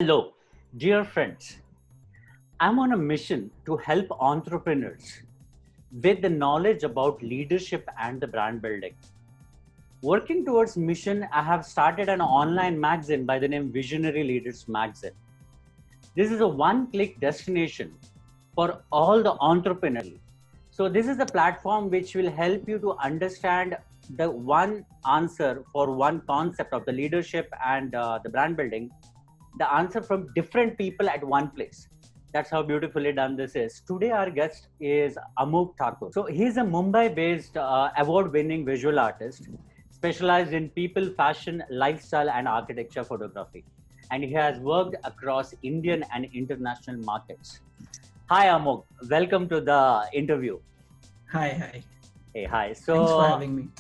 Hello, dear friends. I'm on a mission to help entrepreneurs with the knowledge about leadership and the brand building. Working towards mission, I have started an online magazine by the name Visionary Leaders Magazine. This is a one-click destination for all the entrepreneurs. So this is a platform which will help you to understand the one answer for one concept of the leadership and the brand building, the answer from different people at one place. That's how beautifully done this is. Today, our guest is Amogh Thakur. So he's a Mumbai-based award-winning visual artist, specialized in people, fashion, lifestyle, and architecture photography. And he has worked across Indian and international markets. Hi, Amogh. Welcome to the interview. Hi. Hey, hi. So, thanks for having me.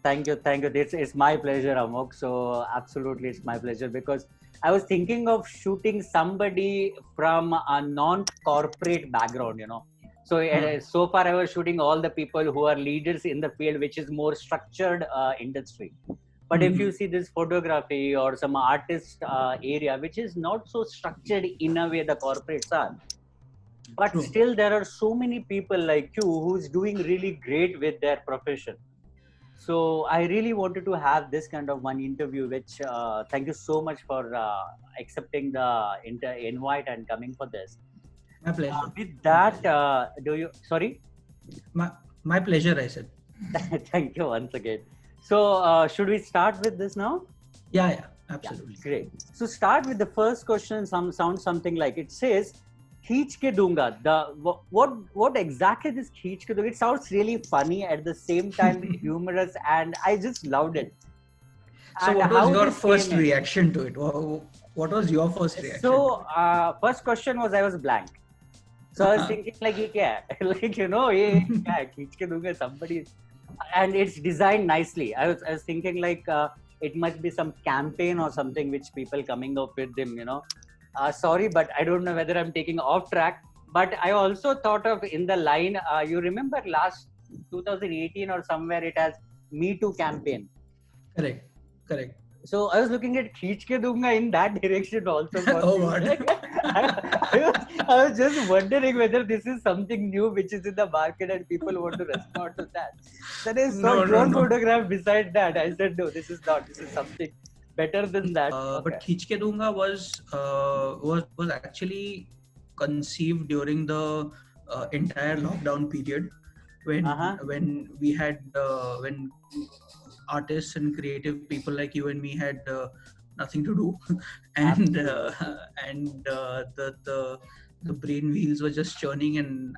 Thank you. It's my pleasure, Amogh. So absolutely, it's my pleasure because I was thinking of shooting somebody from a non-corporate background, So far I was shooting all the people who are leaders in the field, which is more structured industry. But if you see this photography or some artist area, which is not so structured in a way the corporates are, but still there are so many people like you who's doing really great with their profession. So I really wanted to have this kind of one interview, which thank you so much for accepting the invite and coming for this. My pleasure. With that, sorry? My pleasure, I said. Thank you once again. So should we start with this now? Yeah, absolutely. Yeah, great. So start with the first question, sounds something like, it says, Khichke Doonga. What exactly this Khichke Doonga? It sounds really funny at the same time humorous, and I just loved it. So what was your first reaction to it? What was your first reaction? So first question was I was blank. So I was thinking like, Khichke Doonga, somebody, and it's designed nicely. I was thinking like it must be some campaign or something which people coming up with them, Sorry, but I don't know whether I'm taking off track. But I also thought of in the line, you remember last 2018 or somewhere it has Me Too campaign. Correct. So I was looking at Khichke Doonga in that direction also. Oh God. I was just wondering whether this is something new which is in the market and people want to respond to that. Then I saw drone photograph beside that. I said, no, this is not. This is something better than that. But Khichke Doonga was actually conceived during the entire lockdown period when we had when artists and creative people like you and me had nothing to do, and the brain wheels were just churning, and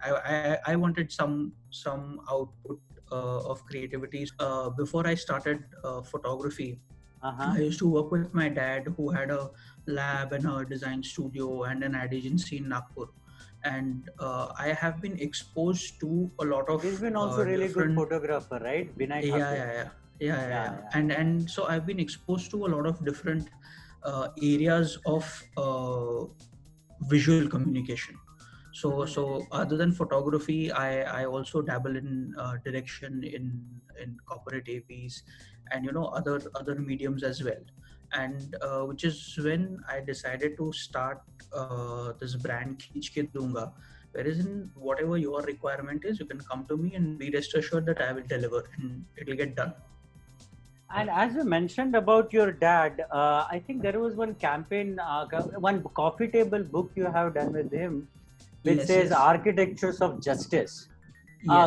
I wanted some output of creativity. Before I started photography, I used to work with my dad, who had a lab and a design studio and an ad agency in Nagpur. And I have been exposed to a lot of. He's been also really good photographer, right? Yeah. And so I've been exposed to a lot of different areas of visual communication. So other than photography, I also dabble in direction in corporate AVs and other mediums as well. And which is when I decided to start this brand Khichke Doonga, whereas in whatever your requirement is, you can come to me and be rest assured that I will deliver and it will get done. And as you mentioned about your dad, I think there was one campaign, one coffee table book you have done with him, which says Architectures of Justice.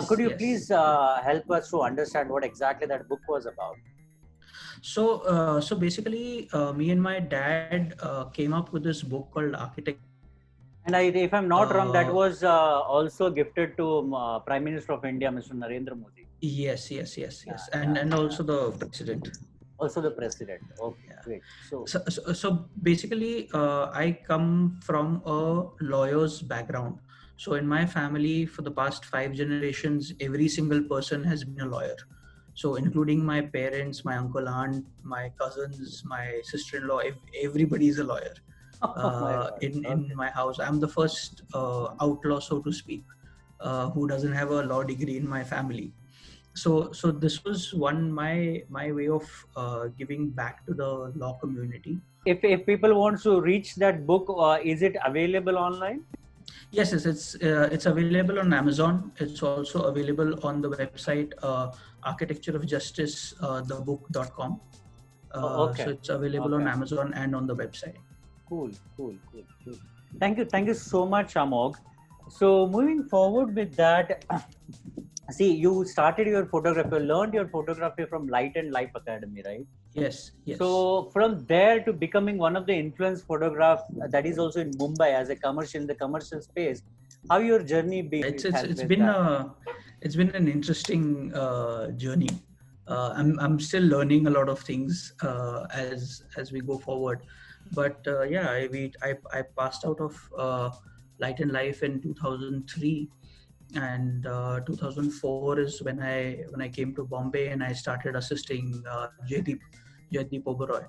Could you please help us to understand what exactly that book was about? So basically, me and my dad came up with this book called Architect. And if I'm not wrong, that was also gifted to Prime Minister of India, Mr. Narendra Modi. Yes. And also the president. Also the president. Okay, great. So basically, I come from a lawyer's background. So in my family, for the past 5 generations, every single person has been a lawyer. So including my parents, my uncle, aunt, my cousins, my sister-in-law, everybody is a lawyer. In my house, I'm the first outlaw, so to speak, who doesn't have a law degree in my family. so this was my way of giving back to the law community. If people want to reach that book, is it available online? Yes, it's available on Amazon. It's also available on the website Architecture of Justice, thebook.com. Okay. So it's available on Amazon and on the website. Cool. Thank you so much, Amogh. So moving forward with that, see, you started your photography, learned your photography from Light and Life Academy, right? Yes. So from there to becoming one of the influence photograph that is also in Mumbai as a commercial, in the commercial space, how your journey been? It's been an interesting journey. I'm still learning a lot of things as we go forward. But I passed out of Light and Life in 2003, and 2004 is when I came to Bombay and I started assisting Jaydeep Oberoi.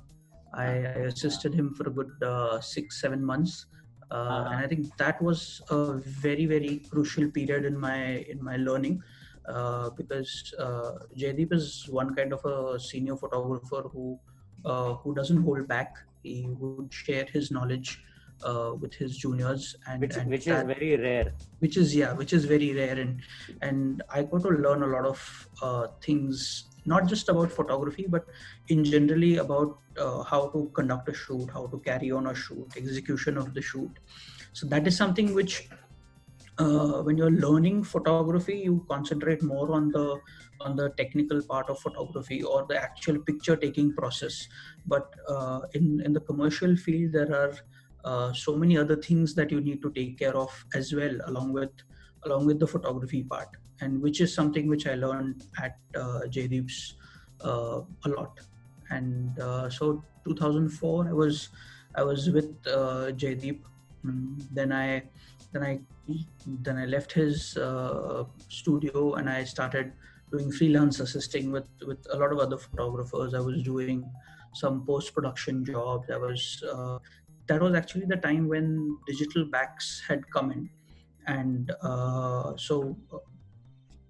I assisted him for a good 6-7 months, and I think that was a very, very crucial period in my learning, because Jaydeep is one kind of a senior photographer who doesn't hold back. He would share his knowledge with his juniors, which is very rare. Which is very rare, and I got to learn a lot of things, not just about photography, but in generally about how to conduct a shoot, how to carry on a shoot, execution of the shoot. So that is something which, when you're learning photography, you concentrate more on the technical part of photography or the actual picture taking process. But in the commercial field, there are so many other things that you need to take care of as well, along with the photography part, and which is something which I learned at Jaydeep's a lot. And so 2004, I was with Jaydeep. Then I left his studio and I started doing freelance assisting with a lot of other photographers. I was doing some post-production jobs. That was actually the time when digital backs had come in, and so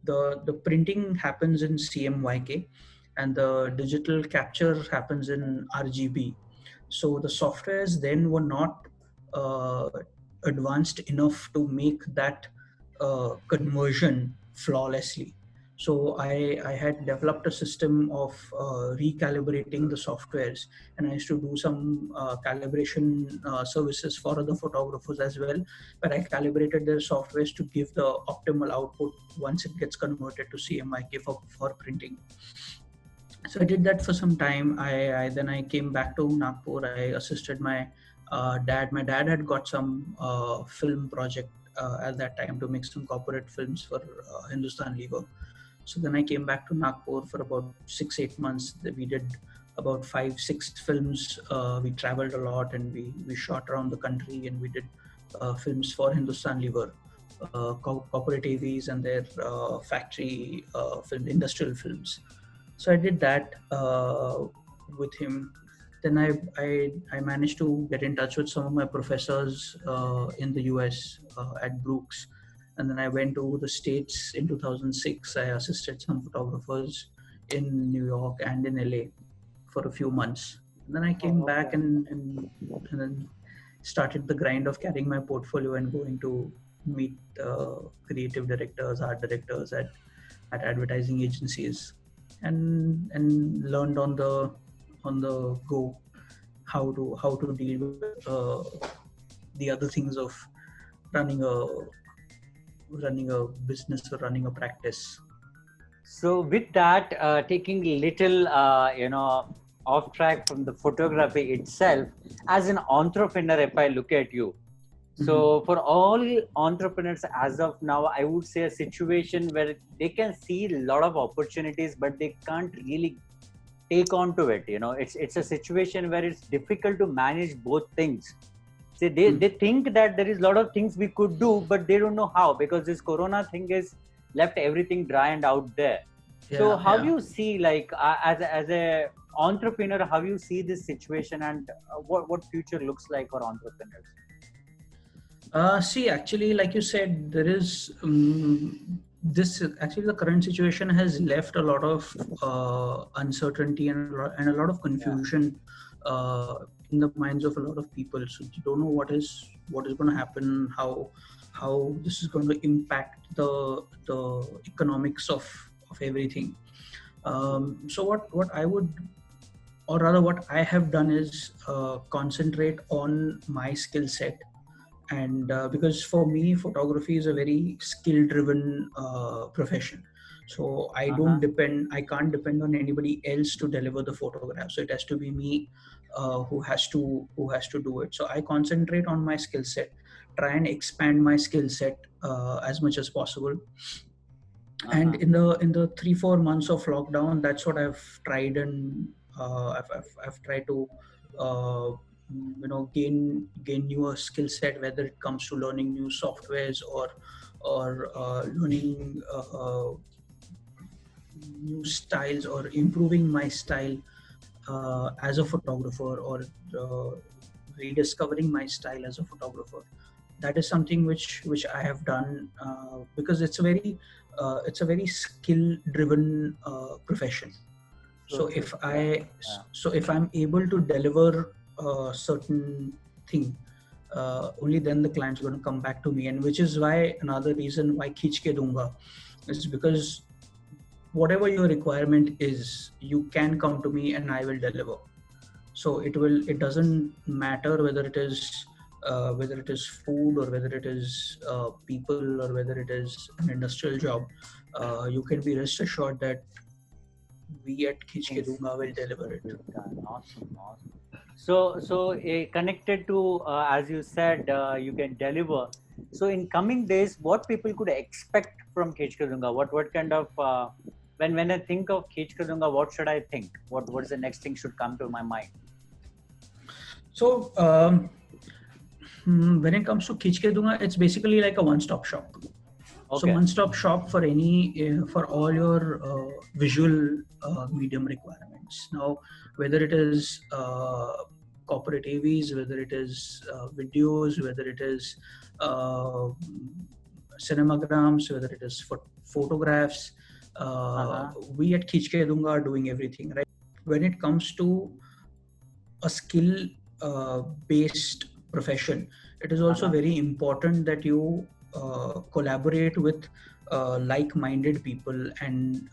the printing happens in CMYK and the digital capture happens in RGB. So the softwares then were not advanced enough to make that conversion flawlessly. So I had developed a system of recalibrating the softwares, and I used to do some calibration services for other photographers as well, where I calibrated their softwares to give the optimal output once it gets converted to CMYK for printing. So I did that for some time. Then I came back to Nagpur. I assisted my dad. My dad had got some film project at that time to make some corporate films for Hindustan Lever. So then I came back to Nagpur for about 6-8 months. We did about 5-6 films. We traveled a lot and we shot around the country, and we did films for Hindustan Lever, corporate AVs and their factory film, industrial films. So I did that with him. Then I managed to get in touch with some of my professors in the US at Brooks. And then I went to the States in 2006. I assisted some photographers in New York and in LA for a few months. And then I came back and then started the grind of carrying my portfolio and going to meet creative directors, art directors at advertising agencies, and learned on the go how to deal with the other things of running a business or running a practice. So with that, taking little off track from the photography itself, as an entrepreneur, if I look at you, so for all entrepreneurs as of now, I would say a situation where they can see a lot of opportunities, but they can't really take on to it. It's a situation where it's difficult to manage both things. See, they think that there is a lot of things we could do, but they don't know how, because this Corona thing has left everything dry and out there. So how do you see, like, as a entrepreneur, how you see this situation, and what future looks like for entrepreneurs? See, actually, like you said, there is actually, the current situation has left a lot of uncertainty and a lot of confusion in the minds of a lot of people. So you don't know what is going to happen, how this is going to impact the economics of everything. So what I would, or rather what I have done is concentrate on my skill set. And because for me, photography is a very skill driven profession. So I can't depend on anybody else to deliver the photograph. So it has to be me who has to do it. So I concentrate on my skill set, try and expand my skill set as much as possible. And in the 3-4 months of lockdown, that's what I've tried. And I've tried to gain newer skill set, whether it comes to learning new softwares or learning new styles, or improving my style as a photographer, or rediscovering my style as a photographer. That is something which I have done because it's a very skill driven profession. So if I'm able to deliver a certain thing, only then the client's going to come back to me. And which is why, another reason why Khichke Doonga is because whatever your requirement is, you can come to me and I will deliver. So it doesn't matter whether it is food, or whether it is people, or whether it is an industrial job. You can be rest assured that we at Khichke Doonga will deliver it. Awesome. So connected to, as you said, you can deliver. So in coming days, what people could expect from Khichke Doonga? What kind of, when I think of Khichke Doonga, what should I think? What is the next thing should come to my mind? So when it comes to Khichke Doonga, it's basically like a one-stop shop. Okay. So one-stop shop for for all your visual medium requirements. Now, whether it is corporate AVs, whether it is videos, whether it is cinematograms, whether it is photographs, we at Khichke Doonga are doing everything, right? When it comes to a skill based profession, it is also very important that you collaborate with like-minded people, and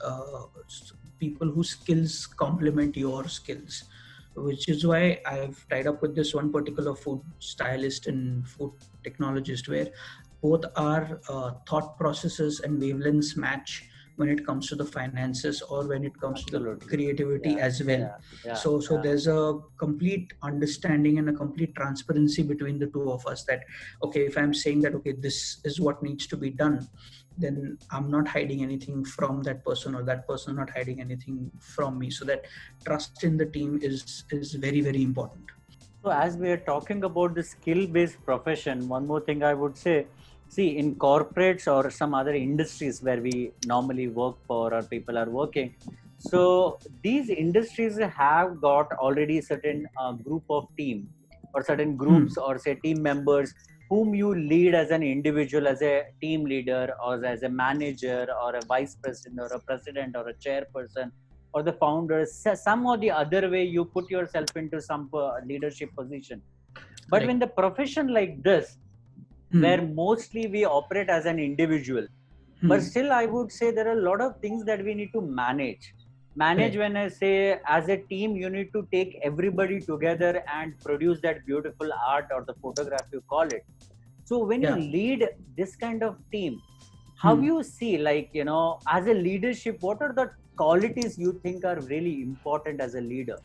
people whose skills complement your skills, which is why I've tied up with this one particular food stylist and food technologist, where both our thought processes and wavelengths match when it comes to the finances, or when it comes to the creativity as well. So there's a complete understanding and a complete transparency between the two of us, that okay, if I'm saying that okay, this is what needs to be done, then I'm not hiding anything from that person, or that person not hiding anything from me. So that trust in the team is very, very important. So as we are talking about the skill-based profession, one more thing I would say, see, in corporates or some other industries where we normally work for, or people are working, so these industries have got already certain group of team, or certain groups, or say team members whom you lead as an individual, as a team leader, or as a manager, or a vice president, or a president, or a chairperson, or the founder. Some or the other way you put yourself into some leadership position. But when the profession like this, where mostly we operate as an individual, but still I would say there are a lot of things that we need to manage. When I say as a team, you need to take everybody together and produce that beautiful art, or the photograph you call it. So when you lead this kind of team, how you see, like, you know, as a leadership, what are the qualities you think are really important as a leader?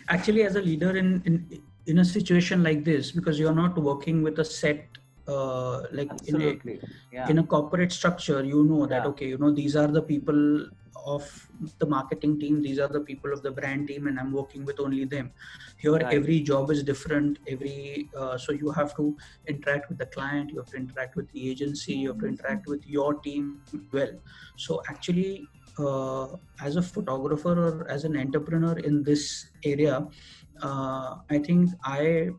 Actually, as a leader in a situation like this, because you're not working with a set in a corporate structure, you know that okay, you know, these are the people of the marketing team, these are the people of the brand team, and I'm working with only them. Here every job is different, so you have to interact with the client, you have to interact with the agency, you have to interact with your team well. So actually, as a photographer or as an entrepreneur in this area, I think I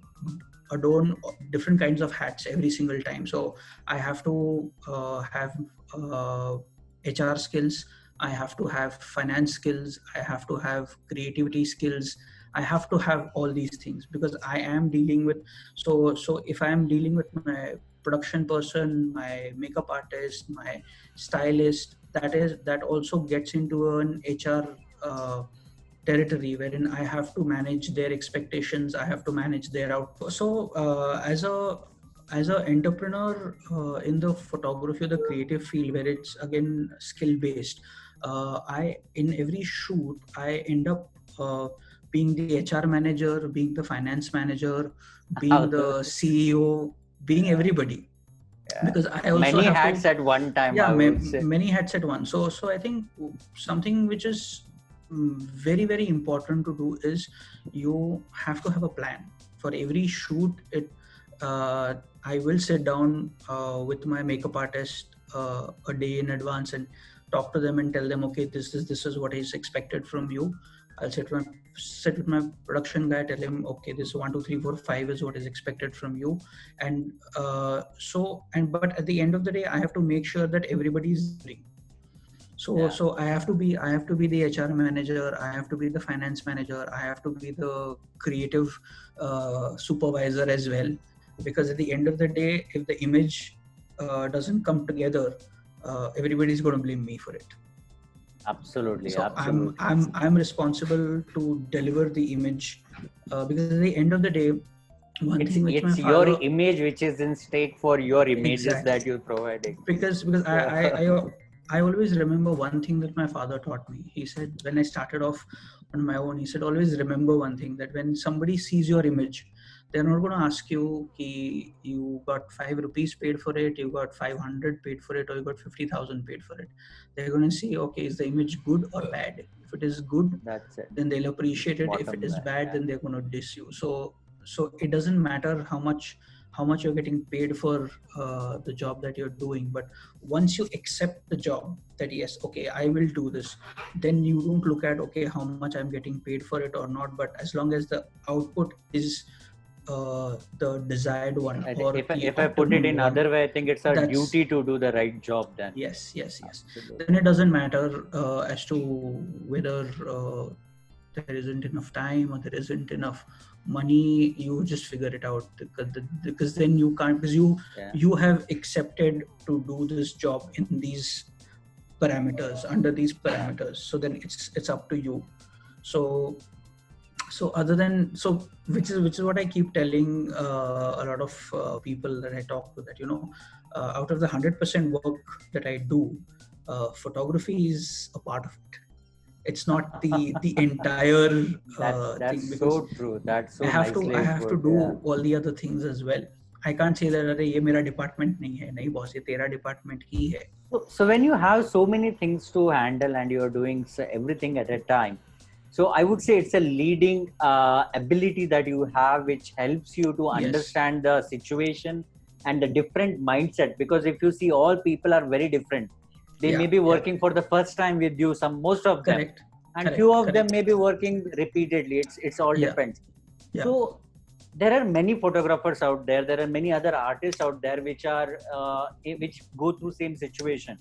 adorn different kinds of hats every single time. So I have to have HR skills, I have to have finance skills, I have to have creativity skills, I have to have all these things, because I am dealing with, so if I am dealing with my production person, my makeup artist, my stylist, that also gets into an HR territory wherein I have to manage their expectations, I have to manage their output. So as an entrepreneur in the photography or the creative field, where it's again skill based, I, in every shoot, I end up being the HR manager, being the finance manager, being the CEO, being everybody. Yeah. Because I also many have hats at one time. Yeah, I would say. many hats at once. So I think something which is very, very important to do is you have to have a plan for every shoot. I will sit down with my makeup artist a day in advance and talk to them and tell them, okay, this is what is expected from you. I'll sit with my production guy, tell him, okay, this 1, 2, 3, 4, 5 is what is expected from you. And but at the end of the day, I have to make sure that everybody's doing. So I have to be the HR manager, I have to be the finance manager, I have to be the creative supervisor as well, because at the end of the day, if the image doesn't come together, everybody's going to blame me for it. Absolutely. So absolutely. I'm responsible to deliver the image, because at the end end of the day, it's your image which is in stake for your images. Exactly. That you're providing. Because I always remember one thing that my father taught me. He said, when I started off on my own, he said, always remember one thing, that when somebody sees your image, they're not going to ask you, you got 5 rupees paid for it, you got 500 paid for it, or you got 50,000 paid for it. They're going to say, okay, is the image good or bad? If it is good, that's it. Then they'll appreciate it. If it is bad, then they're going to diss you. So it doesn't matter how much you're getting paid for the job that you're doing, but once you accept the job, that yes, okay, I will do this, then you don't look at, okay, how much I'm getting paid for it or not, but as long as the output is the desired one. Or if I put it in other way, I think it's our duty to do the right job then. Yes. Absolutely. Then it doesn't matter as to whether there isn't enough time or there isn't enough money. You just figure it out, because then you can't, because you have accepted to do this job in these parameters, under these parameters. So then it's up to you. So which is what I keep telling a lot of people that I talk to, that out of the 100% work that I do, photography is a part of it. It's not the entire that's thing. So true. That's so I have to do all the other things as well. I can't say that ये मेरा department नहीं है, नहीं boss, ये तेरा department ही है. So when you have so many things to handle and you're doing everything at a time, so I would say it's a leading ability that you have, which helps you to understand the situation and the different mindset. Because if you see, all people are very different. They may be working for the first time with you, most of them, and few of them may be working repeatedly. It's all depends. Yeah. So there are many photographers out there. There are many other artists out there which go through same situation.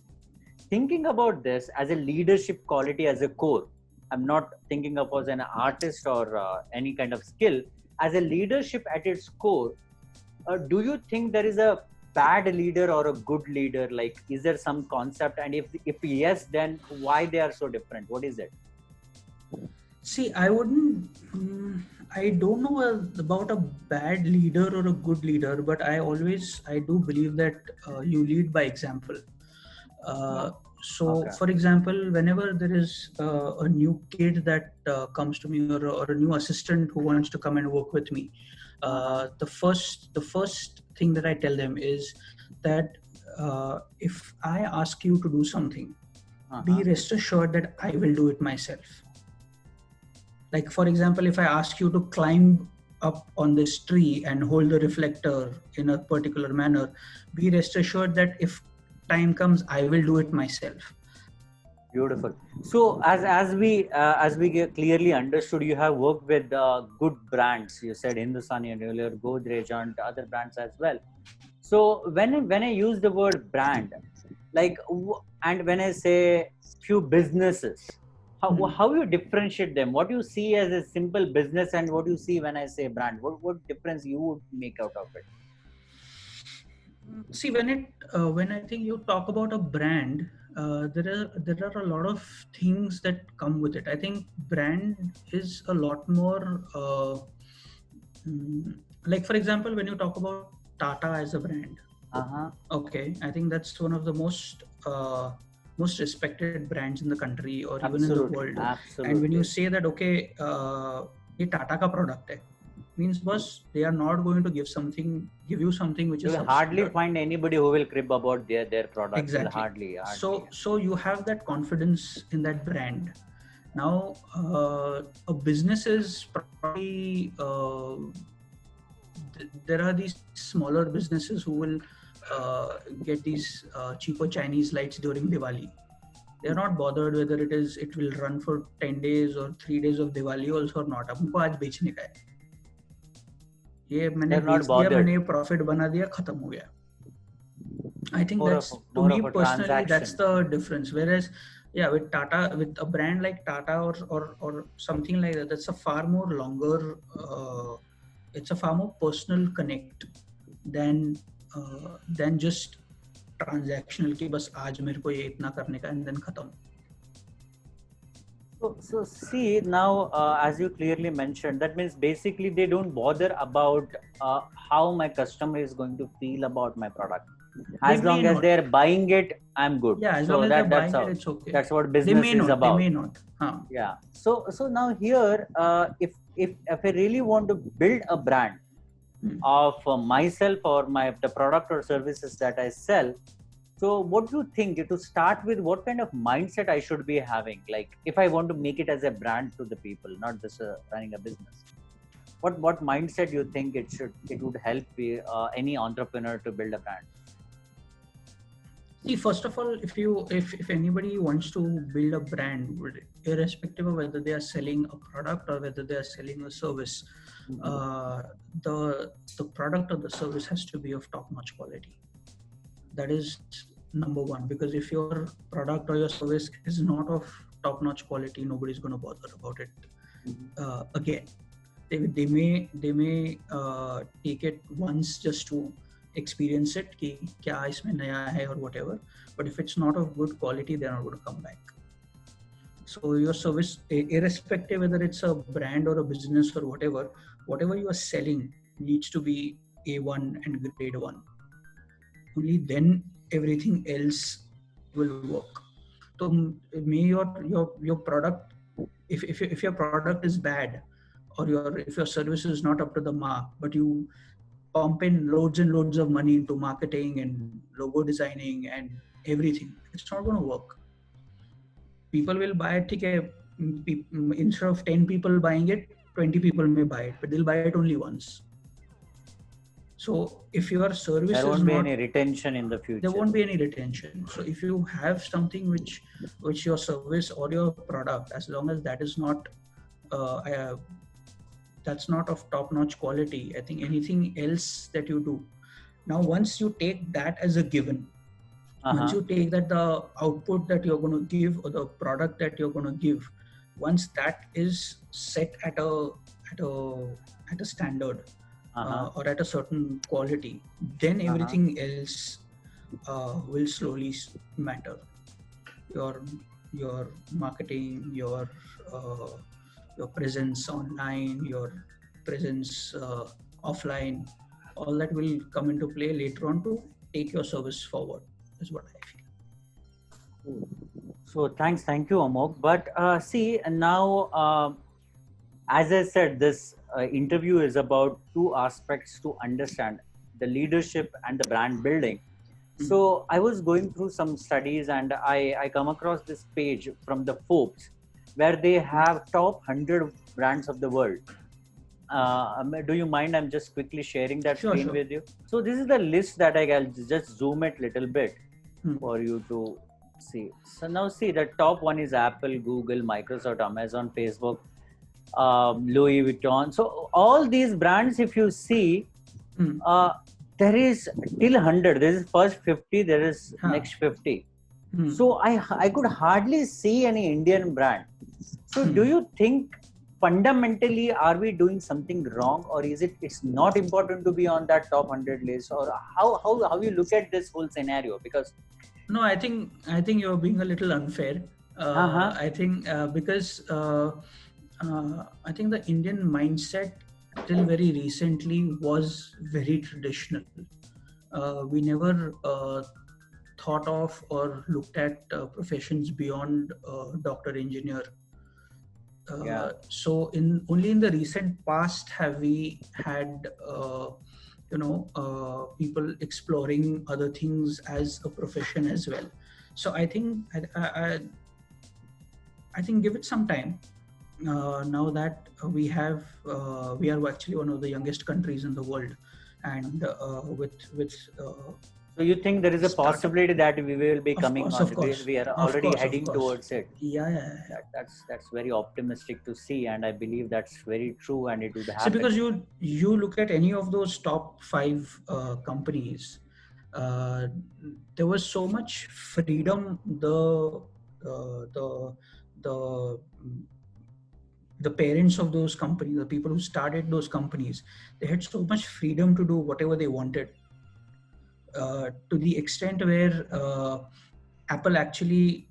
Thinking about this as a leadership quality, as a core. I'm not thinking of as an artist or any kind of skill. As a leadership at its core, do you think there is a bad leader or a good leader? Like, is there some concept? And if yes, then why they are so different? What is it? See, I don't know about a bad leader or a good leader, but I do believe that you lead by example. For example, whenever there is a new kid that comes to me, or a new assistant who wants to come and work with me, the first thing that I tell them is that if I ask you to do something, be rest assured that I will do it myself. Like, for example, if I ask you to climb up on this tree and hold the reflector in a particular manner, be rest assured that if time comes, I will do it myself. Beautiful. So as we get clearly understood, you have worked with good brands. You said Hindustan and earlier Godrej and other brands as well. So when I use the word brand, like and when I say few businesses, how you differentiate them? What you see as a simple business and what you see when I say brand? What difference you would make out of it? See, when I think you talk about a brand, there are a lot of things that come with it. I think brand is a lot more like, for example, when you talk about Tata as a brand. Okay, I think that's one of the most respected brands in the country or even in the world. Absolutely. And when you say that, okay, ये Tata का product है, means was they are not going to give you something which you will hardly find anybody who will crib about their product. Exactly. Hardly. So you have that confidence in that brand. Now a business is probably there are these smaller businesses who will get these cheaper Chinese lights during Diwali. They're not bothered whether it will run for 10 days or 3 days of Diwali also or not. हमको आज बेचने का है. ये मैंने बेच दिया, मैंने profit बना दिया, खत्म हो गया. I think that's, to me personally, that's the difference. Whereas, yeah, with Tata, with a brand like Tata or something like that, that's a far more longer, it's a far more personal connect than just transactional कि बस आज मेरे को ये इतना करने का and then खत्म. So see, now as you clearly mentioned, that means basically they don't bother about how my customer is going to feel about my product. As long as they're buying it, I'm good. Yeah, as long as they're buying it, it's okay. That's what business is about. They may not. Yeah. So now here, if I really want to build a brand of myself or the product or services that I sell, so what do you think, to start with, what kind of mindset I should be having? Like if I want to make it as a brand to the people, not just running a business, what mindset do you think it would help any entrepreneur to build a brand? See, first of all, if anybody wants to build a brand, irrespective of whether they are selling a product or whether they are selling a service, the product or the service has to be of top-notch quality. That is number one, because if your product or your service is not of top-notch quality, nobody's going to bother about it. Again, they may take it once just to experience it कि क्या इसमें नया है or whatever, but if it's not of good quality, they're not going to come back. So your service, irrespective whether it's a brand or a business or whatever you are selling needs to be A1 and grade 1. Only then everything else will work. So may your product, if your product is bad or if your service is not up to the mark, but you pump in loads and loads of money into marketing and logo designing and everything, it's not going to work. People will buy it, instead of 10 people buying it, 20 people may buy it, but they'll buy it only once. So if your service there won't be any retention in the future. There won't be any retention. So if you have something which your service or your product, as long as that is not that's not of top-notch quality, I think anything else that you do, now once you take that as a given, once you take that the output that you're going to give or the product that you're going to give, once that is set at a standard or at a certain quality, then everything else will slowly matter. Your marketing, your presence online, your presence offline, all that will come into play later on to take your service forward, is what I feel. So thank you, Amogh. But see, now as I said, this interview is about two aspects to understand: the leadership and the brand building. So I was going through some studies and I come across this page from the Forbes where they have top 100 brands of the world. Do you mind? I'm just quickly sharing that screen with you. So this is the list that I'll just zoom it a little bit for you to See, so now see the top one is Apple, Google, Microsoft, Amazon, Facebook, Louis Vuitton. So all these brands, if you see, uh, there is till 100. There is first 50. There is next 50. So I could hardly see any Indian brand. So do you think fundamentally are we doing something wrong, or is it's not important to be on that top 100 list, or how you look at this whole scenario? Because no, I think you're being a little unfair. I think because I think the Indian mindset till very recently was very traditional. We never thought of or looked at professions beyond doctor, engineer. So only in the recent past have we had people exploring other things as a profession as well. So I think I think give it some time. Now that we are actually one of the youngest countries in the world, and with so you think there is a possibility that we will be coming on? We are already heading towards it. Yeah. That's very optimistic to see, and I believe that's very true, and it would happen. So because you look at any of those top 5 companies, there was so much freedom. The parents of those companies, the people who started those companies, they had so much freedom to do whatever they wanted. To the extent where Apple actually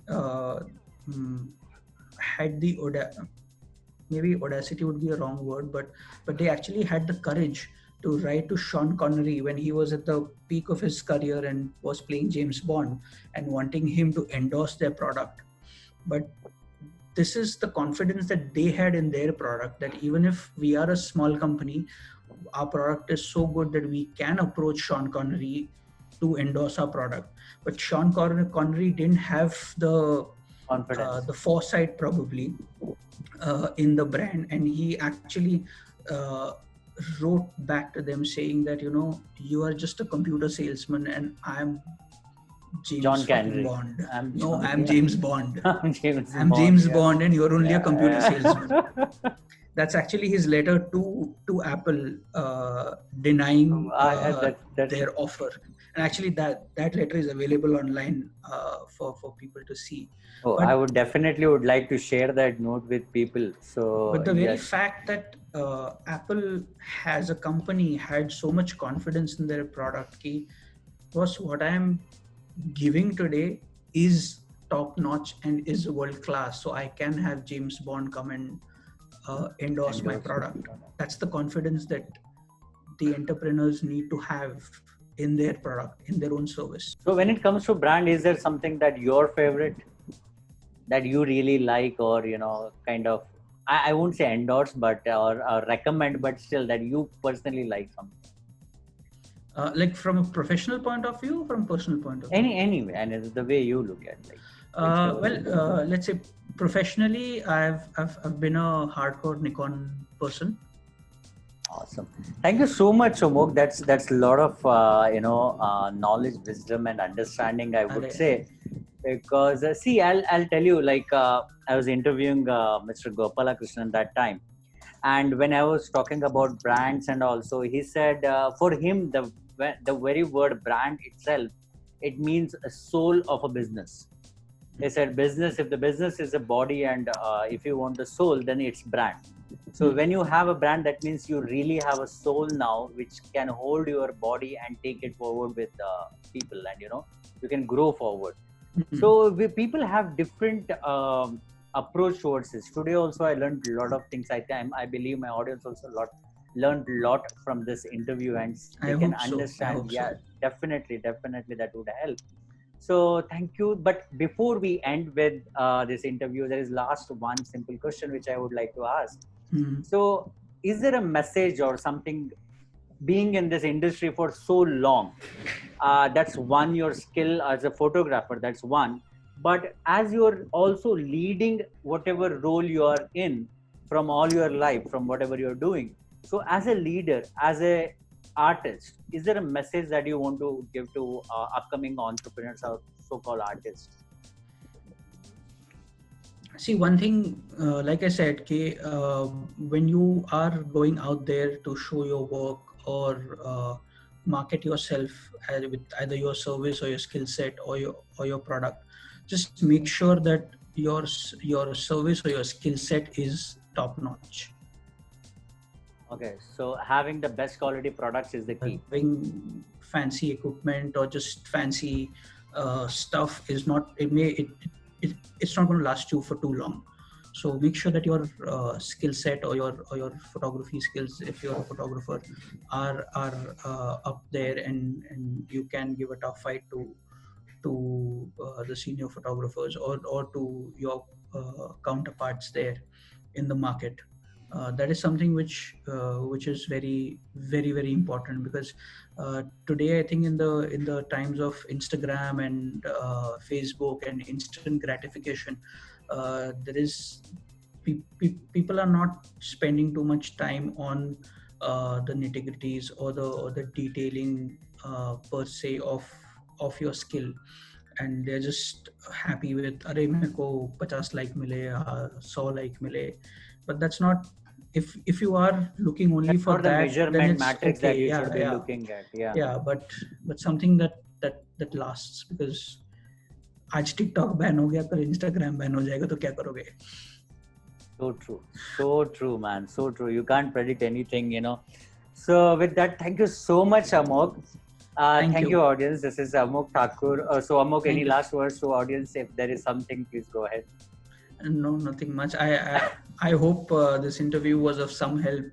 had the maybe audacity would be a wrong word, but they actually had the courage to write to Sean Connery when he was at the peak of his career and was playing James Bond and wanting him to endorse their product. But this is the confidence that they had in their product, that even if we are a small company, our product is so good that we can approach Sean Connery to endorse our product. But Sean Connery didn't have the foresight probably in the brand, and he actually wrote back to them saying that, you are just a computer salesman and I'm James Bond. I'm James Bond. I'm James Bond and you're only a computer salesman. That's actually his letter to Apple denying their offer. And actually that letter is available online for people to see. I would like to share that note with people. So, but the very fact that Apple as a company had so much confidence in their product, was what I'm giving today is top notch and is world class. So I can have James Bond come and endorse my product. That's the confidence that the entrepreneurs need to have in their product, in their own service. So when it comes to brand, is there something that your favorite, that you really like, or kind of, I won't say endorse, but or recommend, but still that you personally like something? Like from a professional point of view, from personal point of view? Anyway, and the way you look at it. Let's say professionally, I've been a hardcore Nikon person. Awesome. Thank you so much, Amogh. That's a lot of knowledge, wisdom, and understanding, I would say. Because see, I'll tell you, I was interviewing Mr. Gopalakrishnan that time, and when I was talking about brands, and also he said for him the very word brand itself, it means a soul of a business. They said if the business is a body, and if you want the soul, then it's brand. So when you have a brand, that means you really have a soul now, which can hold your body and take it forward with people, and you can grow forward. So people have different approach towards this. Today also I learned a lot of things. I believe my audience also learned a lot from this interview, and they can understand. Definitely that would help. So thank you. But before we end with this interview, there is last one simple question which I would like to ask. So is there a message or something, being in this industry for so long, that's one, your skill as a photographer, that's one, but as you're also leading whatever role you are in from all your life, from whatever you're doing, so as a leader, as a artist, is there a message that you want to give to upcoming entrepreneurs or so-called artists? See, one thing, like I said, when you are going out there to show your work or market yourself with either your service or your skill set or your product, just make sure that your service or your skill set is top notch. Okay, so having the best quality products is the key. Having fancy equipment or just fancy stuff is not. It's not going to last you for too long. So make sure that your skill set or your photography skills, if you're a photographer, are up there, and you can give a tough fight to the senior photographers or to your counterparts there in the market. That is something which is very very important, because today I think in the times of Instagram and Facebook and instant gratification, there is people are not spending too much time on the nitty-gritties or the detailing per se of your skill, and they're just happy with अरे मेरे को 50 like मिले 100 like मिले, but that's not, if you are looking only That's for not the that, measurement then it's matrix okay, that you should be looking at. but something that lasts, because आज TikTok ban हो गया, कल Instagram ban हो जाएगा, तो क्या करोगे? So true, man. So true. You can't predict anything, So with that, thank you so much, Amogh. Thank you, audience. This is Amogh Thakur. So Amogh, any last words to audience? If there is something, please go ahead. No, nothing much. I hope this interview was of some help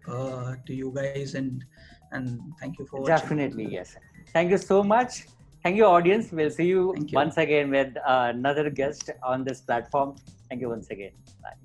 to you guys, and thank you for watching. Definitely, yes. Thank you so much. Thank you, audience. We'll see you once again with another guest on this platform. Thank you once again. Bye.